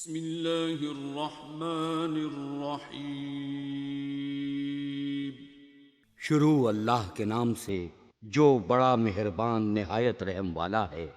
بسم اللہ الرحمن الرحیم۔ شروع اللہ کے نام سے جو بڑا مہربان نہایت رحم والا ہے۔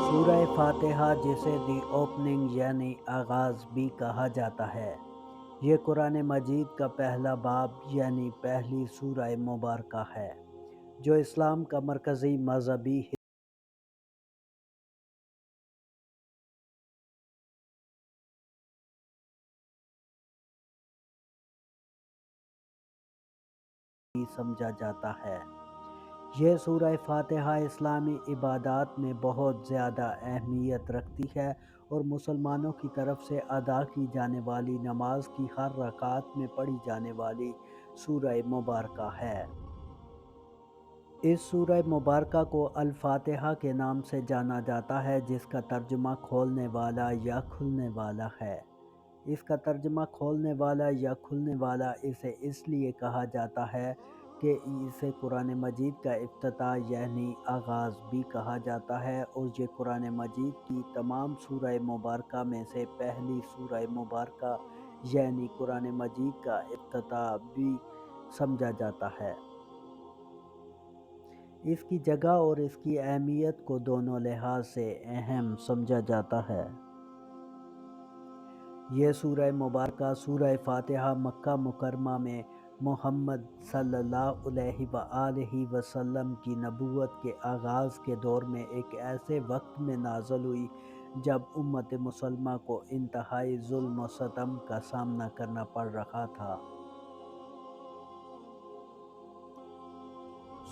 سورہ فاتحہ جسے دی اوپننگ یعنی آغاز بھی کہا جاتا ہے، یہ قرآن مجید کا پہلا باب یعنی پہلی سورہ مبارکہ ہے، جو اسلام کا مرکزی مذہبی حصہ سمجھا جاتا ہے۔ یہ سورہ فاتحہ اسلامی عبادات میں بہت زیادہ اہمیت رکھتی ہے اور مسلمانوں کی طرف سے ادا کی جانے والی نماز کی ہر رکعت میں پڑھی جانے والی سورہ مبارکہ ہے۔ اس سورہ مبارکہ کو الفاتحہ کے نام سے جانا جاتا ہے، جس کا ترجمہ کھولنے والا یا کھلنے والا ہے۔ اس کا ترجمہ کھولنے والا یا کھلنے والا اسے اس لیے کہا جاتا ہے کہ اسے قرآن مجید کا افتتاح یعنی آغاز بھی کہا جاتا ہے، اور یہ قرآن مجید کی تمام سورہ مبارکہ میں سے پہلی سورہ مبارکہ یعنی قرآن مجید کا افتتاح بھی سمجھا جاتا ہے۔ اس کی جگہ اور اس کی اہمیت کو دونوں لحاظ سے اہم سمجھا جاتا ہے۔ یہ سورہ مبارکہ سورہ فاتحہ مکہ مکرمہ میں محمد صلی اللہ علیہ وآلہ وسلم کی نبوت کے آغاز کے دور میں ایک ایسے وقت میں نازل ہوئی جب امت مسلمہ کو انتہائی ظلم و ستم کا سامنا کرنا پڑ رہا تھا۔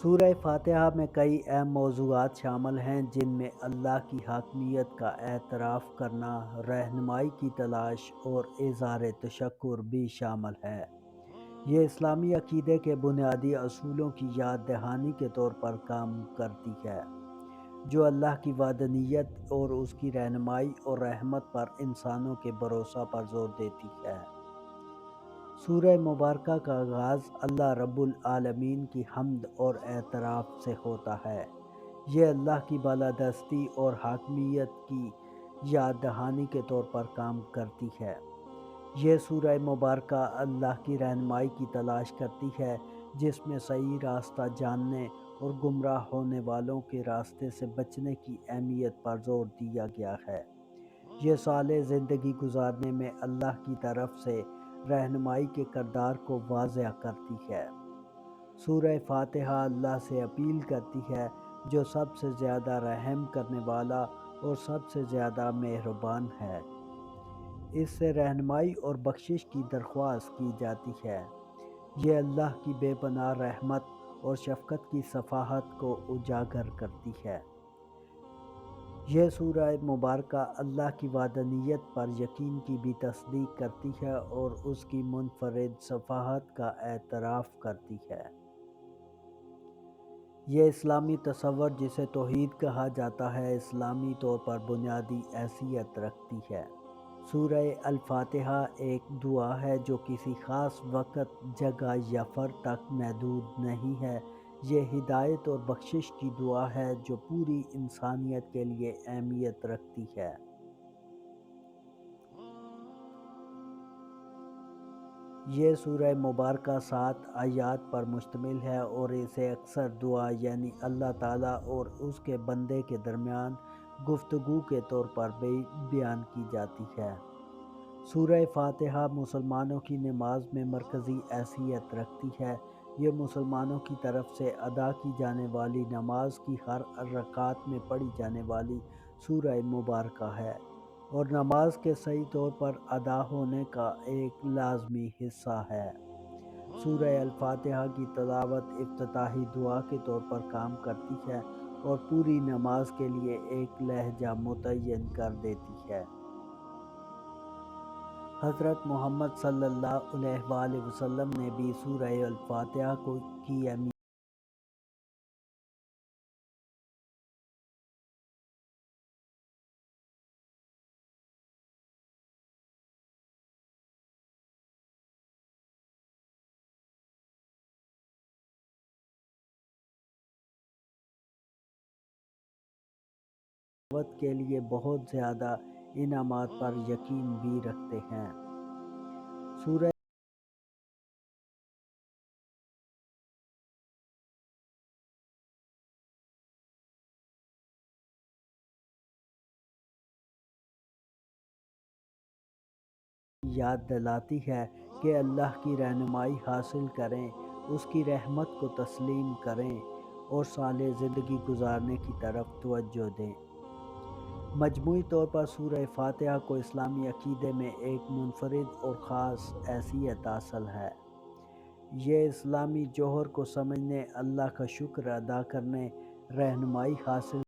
سورہ فاتحہ میں کئی اہم موضوعات شامل ہیں، جن میں اللہ کی حاکمیت کا اعتراف کرنا، رہنمائی کی تلاش اور اظہار تشکر بھی شامل ہے۔ یہ اسلامی عقیدے کے بنیادی اصولوں کی یاد دہانی کے طور پر کام کرتی ہے، جو اللہ کی وحدانیت اور اس کی رہنمائی اور رحمت پر انسانوں کے بھروسہ پر زور دیتی ہے۔ سورہ مبارکہ کا آغاز اللہ رب العالمین کی حمد اور اعتراف سے ہوتا ہے۔ یہ اللہ کی بالادستی اور حاکمیت کی یاد دہانی کے طور پر کام کرتی ہے۔ یہ سورہ مبارکہ اللہ کی رہنمائی کی تلاش کرتی ہے، جس میں صحیح راستہ جاننے اور گمراہ ہونے والوں کے راستے سے بچنے کی اہمیت پر زور دیا گیا ہے۔ یہ صالح زندگی گزارنے میں اللہ کی طرف سے رہنمائی کے کردار کو واضح کرتی ہے۔ سورہ فاتحہ اللہ سے اپیل کرتی ہے، جو سب سے زیادہ رحم کرنے والا اور سب سے زیادہ مہربان ہے۔ اس سے رہنمائی اور بخشش کی درخواست کی جاتی ہے۔ یہ اللہ کی بے پناہ رحمت اور شفقت کی صفحات کو اجاگر کرتی ہے۔ یہ سورہ مبارکہ اللہ کی وحدانیت پر یقین کی بھی تصدیق کرتی ہے اور اس کی منفرد صفحات کا اعتراف کرتی ہے۔ یہ اسلامی تصور جسے توحید کہا جاتا ہے، اسلامی طور پر بنیادی حیثیت رکھتی ہے۔ سورہ الفاتحہ ایک دعا ہے جو کسی خاص وقت، جگہ یا فرد تک محدود نہیں ہے۔ یہ ہدایت اور بخشش کی دعا ہے جو پوری انسانیت کے لیے اہمیت رکھتی ہے۔ یہ سورہ مبارکہ 7 آیات پر مشتمل ہے اور اسے اکثر دعا یعنی اللہ تعالیٰ اور اس کے بندے کے درمیان گفتگو کے طور پر بھی بیان کی جاتی ہے۔ سورہ فاتحہ مسلمانوں کی نماز میں مرکزی حیثیت رکھتی ہے، یہ مسلمانوں کی طرف سے ادا کی جانے والی نماز کی ہر رکعت میں پڑھی جانے والی سورہ مبارکہ ہے اور نماز کے صحیح طور پر ادا ہونے کا ایک لازمی حصہ ہے۔ سورہ الفاتحہ کی تلاوت افتتاحی دعا کے طور پر کام کرتی ہے اور پوری نماز کے لیے ایک لہجہ متعین کر دیتی ہے۔ حضرت محمد صلی اللہ علیہ وآلہ وسلم نے بھی سورہ الفاتحہ کی اہمیت کے لیے بہت زیادہ انعامات پر یقین بھی رکھتے ہیں۔ سورہ یاد دلاتی ہے کہ اللہ کی رہنمائی حاصل کریں، اس کی رحمت کو تسلیم کریں اور صالح زندگی گزارنے کی طرف توجہ دیں۔ مجموعی طور پر سورہ فاتحہ کو اسلامی عقیدے میں ایک منفرد اور خاص حیثیت حاصل ہے۔ یہ اسلامی جوہر کو سمجھنے، اللہ کا شکر ادا کرنے، رہنمائی حاصل